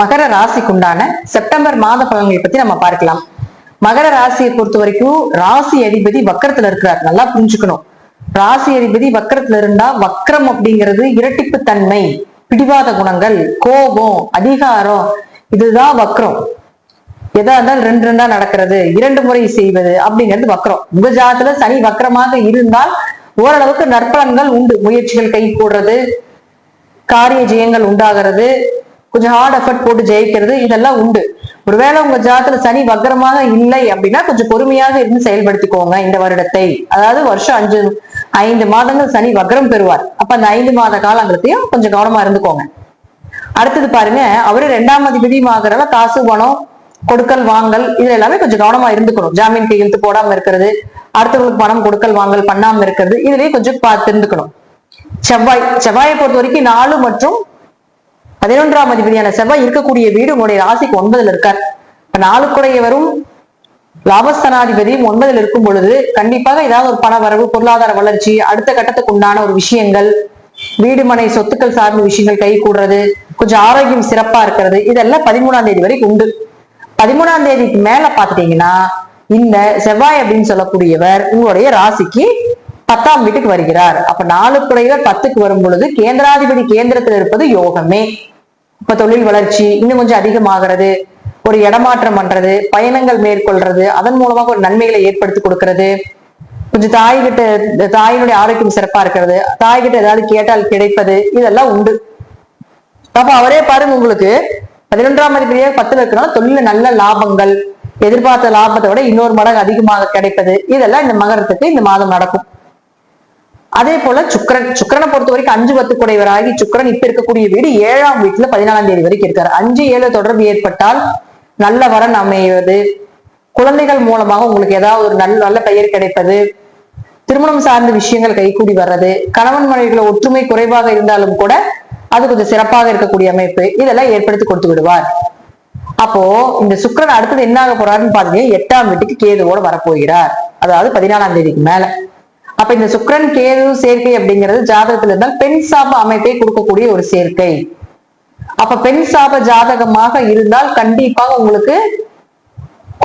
மகர ராசிக்குண்டான September மாத பலன்களை பத்தி நம்ம பார்க்கலாம். மகர ராசியை பொறுத்த வரைக்கும் ராசி அதிபதி வக்கரத்துல இருக்கிறார். நல்லா புரிஞ்சுக்கணும். ராசி அதிபதி வக்கரத்துல இருந்தா, வக்கரம் அப்படிங்கிறது இரட்டிப்பு தன்மை, பிடிவாத குணங்கள், கோபம், அதிகாரம், இதுதான் வக்கரம். எதா இருந்தாலும் ரெண்டு ரெண்டா நடக்கிறது, இரண்டு முறை செய்வது அப்படிங்கிறது வக்கரம். உங்க ஜாதத்துல சனி வக்கரமாக இருந்தால் ஓரளவுக்கு நற்பலன்கள் உண்டு. முயற்சிகள் கை கூடுறது, காரிய ஜெயங்கள் உண்டாகிறது, கொஞ்சம் ஹார்ட் எஃபர்ட் போட்டு ஜெயிக்கிறது, இதெல்லாம் உண்டு. ஒருவேளை உங்க ஜாதத்துல சனி வக்கரமாக இல்லை அப்படின்னா கொஞ்சம் பொறுமையாக இருந்து செயல்படுத்திக்கோங்க இந்த வருடத்தை. அதாவது வருஷம் 5 மாதங்கள் சனி வக்கரம் பெறுவார். அப்ப அந்த 5 மாத காலங்களையும் கொஞ்சம் கவனமா இருந்துக்கோங்க. அடுத்தது பாருங்க, அவரு 2ஆம் அதிபதியுமாகறத காசு பணம் கொடுக்கல் வாங்கல் இதுல எல்லாமே கொஞ்சம் கவனமா இருந்துக்கணும். ஜாமீன் கையெழுத்து போடாம இருக்கிறது, அடுத்தவங்களுக்கு பணம் கொடுக்கல் வாங்கல் பண்ணாம இருக்கிறது, இதுலயே கொஞ்சம் பார்த்து இருந்துக்கணும். செவ்வாயை பொறுத்த வரைக்கும் 4 மற்றும் 11ஆம் அதிபதியான செவ்வாய் இருக்கக்கூடிய வீடு உங்களுடைய ராசிக்கு 9ல் இருக்கார். இப்ப 4 வரும் லாபஸ்தானாதிபதி 9ல் இருக்கும் பொழுது கண்டிப்பாக ஏதாவது ஒரு பண வரவு, பொருளாதார வளர்ச்சி, அடுத்த கட்டத்துக்கு உண்டான ஒரு விஷயங்கள், வீடு மனை சொத்துக்கள் சார்ந்த விஷயங்கள் கை கூடுறது, கொஞ்சம் ஆரோக்கியம் சிறப்பா இருக்கிறது, இதெல்லாம் 13ஆம் தேதி வரைக்கும் உண்டு. 13ஆம் தேதிக்கு மேல பாத்துட்டீங்கன்னா இந்த செவ்வாய் அப்படின்னு சொல்லக்கூடியவர் உங்களுடைய ராசிக்கு 10ஆம் வீட்டுக்கு வருகிறார். அப்ப 4 10க்கு வரும் பொழுது கேந்திராதிபதி கேந்திரத்தில் இருப்பது யோகமே. இப்ப தொழில் வளர்ச்சி இன்னும் கொஞ்சம் அதிகமாகிறது, ஒரு இடமாற்றம் பண்றது, பயணங்கள் மேற்கொள்றது, அதன் மூலமாக ஒரு நன்மைகளை ஏற்படுத்தி கொடுக்கறது, கொஞ்சம் தாயினுடைய ஆரோக்கியம் சிறப்பா இருக்கிறது, தாய்கிட்ட ஏதாவது கேட்டால் கிடைப்பது, இதெல்லாம் உண்டு. அப்ப அவரே பாருங்க, உங்களுக்கு 11ஆம் அதிபதியாக 10ல் இருக்கிறனால தொழில நல்ல லாபங்கள், எதிர்பார்த்த லாபத்தை விட இன்னொரு மடங்கு அதிகமாக கிடைப்பது, இதெல்லாம் இந்த மகரத்துக்கு இந்த மாதம் நடக்கும். அதே போல சுக்கிரனை பொறுத்த வரைக்கும் 5-10 குடைவராகி சுக்கிரன் இப்ப இருக்கக்கூடிய வீடு 7ஆம் வீட்டுல 14ஆம் தேதி வரைக்கும் இருக்காரு. 5-7 தொடர்பு ஏற்பட்டால் நல்ல வரன் அமைவது, குழந்தைகள் மூலமாக உங்களுக்கு ஏதாவது ஒரு நல்ல பெயர் கிடைப்பது, திருமணம் சார்ந்த விஷயங்கள் கைகூடி வர்றது, கணவன் மனைவிகளை ஒற்றுமை குறைவாக இருந்தாலும் கூட அது கொஞ்சம் சிறப்பாக இருக்கக்கூடிய அமைப்பு, இதெல்லாம் ஏற்படுத்தி கொடுத்து விடுவார். அப்போ இந்த சுக்கிரன் அடுத்தது என்ன ஆக போறாருன்னு பாத்தீங்கன்னா 8ஆம் வீட்டுக்கு கேதுவோட வரப்போகிறார். அதாவது 14ஆம் தேதிக்கு மேல. அப்ப இந்த சுக்கிரன் கேது சேர்க்கை அப்படிங்கிறது ஜாதகத்துல இருந்தால் பெண் சாப அமைப்பை கொடுக்கக்கூடிய ஒரு சேர்க்கை. அப்ப பெண் சாப ஜாதகமாக இருந்தால் கண்டிப்பாக உங்களுக்கு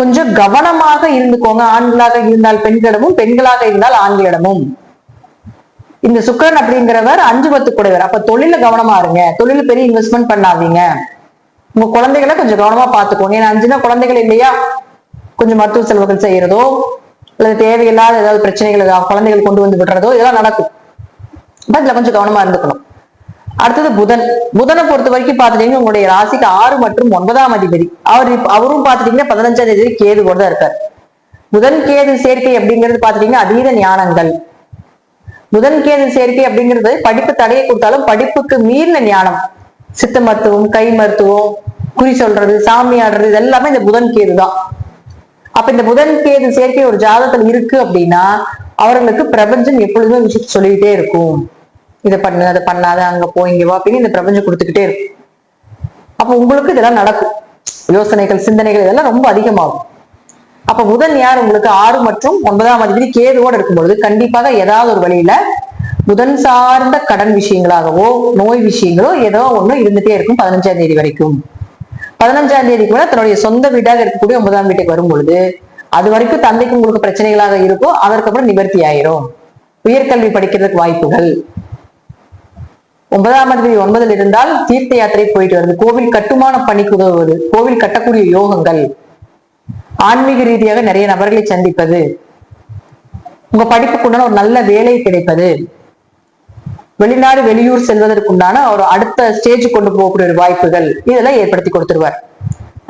கொஞ்சம் கவனமாக இருந்துக்கோங்க. ஆண்களாக இருந்தால் பெண்களிடமும், பெண்களாக இருந்தால் ஆண்களிடமும். இந்த சுக்கிரன் அப்படிங்கிறவர் 5-10 குடைவர். அப்ப தொழில கவனமா இருங்க. தொழில பெரிய இன்வெஸ்ட்மெண்ட் பண்ணாதீங்க. உங்க குழந்தைகளை கொஞ்சம் கவனமா பாத்துக்கோங்க. ஏன்னா 5 குழந்தைகள் இல்லையா, கொஞ்சம் மருத்துவ செலவுகள் செய்யறதோ அல்லது தேவையில்லாத ஏதாவது பிரச்சனைகள் குழந்தைகள் கொண்டு வந்து விடுறதோ இதெல்லாம் நடக்கும். இதுல கொஞ்சம் கவனமா இருந்துக்கணும். அடுத்தது புதனை பொறுத்த வரைக்கும் பாத்துட்டீங்கன்னா உங்களுடைய ராசிக்கு 6 மற்றும் 9ஆம் அதிபதி. அவரும் பாத்துட்டீங்கன்னா 15ஆம் தேதி கேது கூட தான் இருக்காரு. புதன் கேது சேர்க்கை அப்படிங்கிறது பாத்துட்டீங்கன்னா அதீத ஞானங்கள். புதன் கேது சேர்க்கை அப்படிங்கிறது படிப்பு தடையை கொடுத்தாலும் படிப்புக்கு மீறின ஞானம், சித்த மருத்துவம், கை மருத்துவம், குறி சொல்றது, சாமி ஆடுறது, இது எல்லாமே இந்த புதன் கேது தான். அப்ப இந்த புதன் கேது சேர்க்கை ஒரு ஜாதகத்துல இருக்கு அப்படின்னா அவர்களுக்கு பிரபஞ்சம் எப்பொழுதுமே விஷயத்தை சொல்லிக்கிட்டே இருக்கும். இதை பண்ணு, அதை பண்ணாத, அங்க போ, இங்க வா அப்படின்னு இந்த பிரபஞ்சம் கொடுத்துக்கிட்டே இருக்கும். அப்ப உங்களுக்கு இதெல்லாம் நடக்கும். யோசனைகள், சிந்தனைகள் இதெல்லாம் ரொம்ப அதிகமாகும். அப்ப புதன் யார் உங்களுக்கு 6 மற்றும் 9ஆம் அதிபதி கேதுவோடு இருக்கும் பொழுது கண்டிப்பாக ஏதாவது ஒரு வழியில புதன் சார்ந்த கடன் விஷயங்களாகவோ நோய் விஷயங்களோ ஏதோ ஒண்ணு இருந்துட்டே இருக்கும் 15ஆம் தேதி வரைக்கும். 15ஆம் தேதிக்கு மேல தன்னுடைய சொந்த வீடாக இருக்கக்கூடிய 9ஆம் வீட்டுக்கு வரும் பொழுது அது வரைக்கும் தந்தைக்கு உங்களுக்கு பிரச்சனைகளாக இருக்கும், அதற்கப்புறம் நிவர்த்தி ஆயிரும். உயர்கல்வி படிக்கிறதுக்கு வாய்ப்புகள். 9ஆம் அதிபதி 9ல் இருந்தால் தீர்த்த யாத்திரை போயிட்டு வருது, கோவில் கட்டுமான பணிக்கு உதவுவது, கோவில் கட்டக்கூடிய யோகங்கள், ஆன்மீக ரீதியாக நிறைய நபர்களை சந்திப்பது, உங்க படிப்புக்குண்டான ஒரு நல்ல வேலை கிடைப்பது, வெளிநாடு வெளியூர் செல்வதற்குண்டான ஒரு அடுத்த ஸ்டேஜ் கொண்டு போகக்கூடிய ஒரு வாய்ப்புகள், இதெல்லாம் ஏற்படுத்தி கொடுத்துருவார்.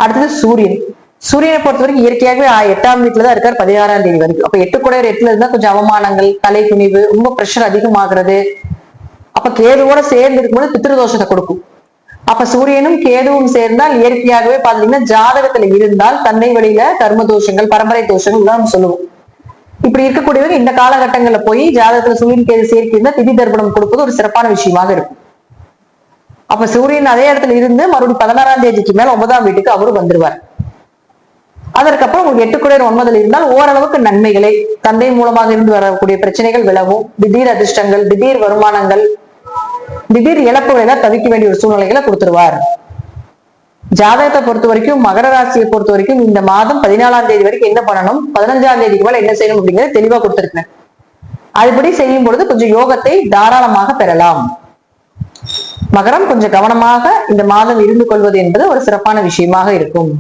அடுத்தது சூரியனை பொறுத்த வரைக்கும் இயற்கையாகவே 8ஆம் வீட்டுலதான் இருக்கார் 16ஆம் தேதி வரைக்கும். அப்ப 8 குடையர் 8ல இருந்தா கொஞ்சம் அவமானங்கள், தலை குனிவு, ரொம்ப பிரஷர் அதிகமாகிறது. அப்ப கேதுவோட சேர்ந்து இருக்கும்போது பித்ருதோஷத்தை கொடுக்கும். அப்ப சூரியனும் கேதுவும் சேர்ந்தால் இயற்கையாகவே பாத்தீங்கன்னா ஜாதகத்துல இருந்தால் தந்தை வழியில கர்ம தோஷங்கள், பரம்பரை தோஷங்கள் தான் சொல்லுவோம். இப்படி இருக்கக்கூடியவங்க இந்த காலகட்டங்கள்ல போய் ஜாதகத்துல சூரியன் கேது சேர்க்கை இருந்தா திதி தர்ப்பணம் கொடுப்பது ஒரு சிறப்பான விஷயமாக இருக்கும். அப்ப சூரியன் அதே இடத்துல இருந்து மறுபடியும் 16ஆம் தேதிக்கு மேல 9ஆம் வீட்டுக்கு அவரு வந்துருவார். அதற்கப்புறம் உங்களுக்கு 8 குடையர் 9ல் இருந்தால் ஓரளவுக்கு நன்மைகளை, தந்தை மூலமாக இருந்து வரக்கூடிய பிரச்சனைகள் விலகும், திடீர் அதிர்ஷ்டங்கள், திடீர் வருமானங்கள், திடீர் இழப்புகளை தவிக்க வேண்டிய ஒரு சூழ்நிலைகளை கொடுத்துருவார். ஜாதகத்தை பொறுத்த வரைக்கும் மகர ராசியை பொறுத்த வரைக்கும் இந்த மாதம் 14ஆம் தேதி வரைக்கும் என்ன பண்ணணும், 15ஆம் தேதிக்கு மேல என்ன செய்யணும் அப்படிங்கறத தெளிவா கொடுத்திருக்கேன். அதுபடி செய்யும் பொழுது கொஞ்சம் யோகத்தை தாராளமாக பெறலாம். மகரம் கொஞ்சம் கவனமாக இந்த மாதம் இருந்து கொள்வது என்பது ஒரு சிறப்பான விஷயமாக இருக்கும்.